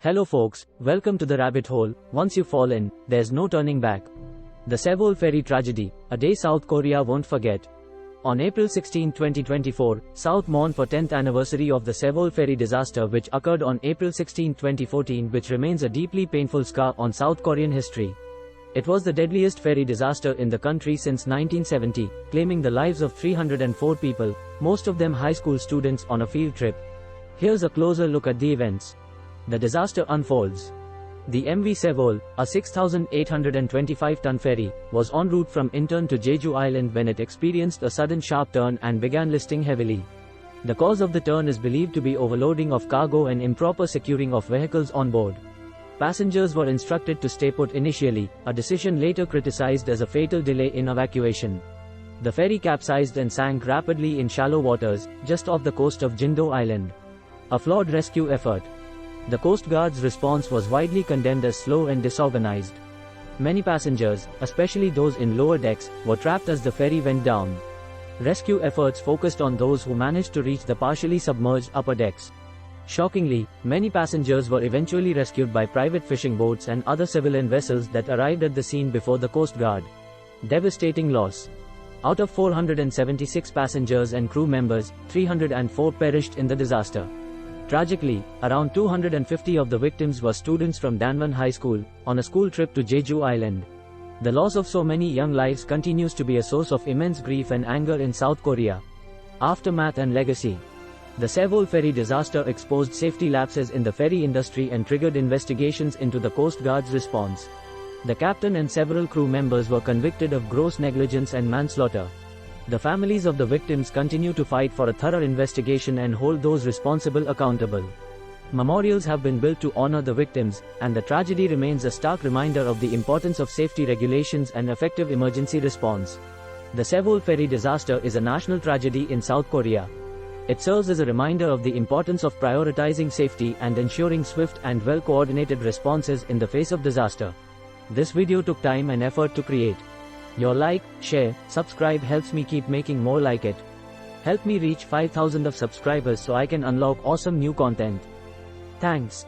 Hello folks, welcome to the rabbit hole. Once you fall in, there's no turning back. The Sewol Ferry tragedy, a day South Korea won't forget. On April 16, 2024, South mourned for 10th anniversary of the Sewol Ferry disaster which occurred on April 16, 2014, which remains a deeply painful scar on South Korean history. It was the deadliest ferry disaster in the country since 1970, claiming the lives of 304 people, most of them high school students on a field trip. Here's a closer look at the events. The disaster unfolds. The MV Sewol, a 6,825-ton ferry, was en route from Incheon to Jeju Island when it experienced a sudden sharp turn and began listing heavily. The cause of the turn is believed to be overloading of cargo and improper securing of vehicles on board. Passengers were instructed to stay put initially, a decision later criticized as a fatal delay in evacuation. The ferry capsized and sank rapidly in shallow waters, just off the coast of Jindo Island. A flawed rescue effort. The Coast Guard's response was widely condemned as slow and disorganized. Many passengers, especially those in lower decks, were trapped as the ferry went down. Rescue efforts focused on those who managed to reach the partially submerged upper decks. Shockingly, many passengers were eventually rescued by private fishing boats and other civilian vessels that arrived at the scene before the Coast Guard. Devastating loss. Out of 476 passengers and crew members, 304 perished in the disaster. Tragically, around 250 of the victims were students from Danwon High School, on a school trip to Jeju Island. The loss of so many young lives continues to be a source of immense grief and anger in South Korea. Aftermath and legacy. The Sewol Ferry disaster exposed safety lapses in the ferry industry and triggered investigations into the Coast Guard's response. The captain and several crew members were convicted of gross negligence and manslaughter. The families of the victims continue to fight for a thorough investigation and hold those responsible accountable. Memorials have been built to honor the victims, and the tragedy remains a stark reminder of the importance of safety regulations and effective emergency response. The Sewol Ferry disaster is a national tragedy in South Korea. It serves as a reminder of the importance of prioritizing safety and ensuring swift and well-coordinated responses in the face of disaster. This video took time and effort to create. Your like, share, subscribe helps me keep making more like it. Help me reach 5,000 of subscribers so I can unlock awesome new content. Thanks.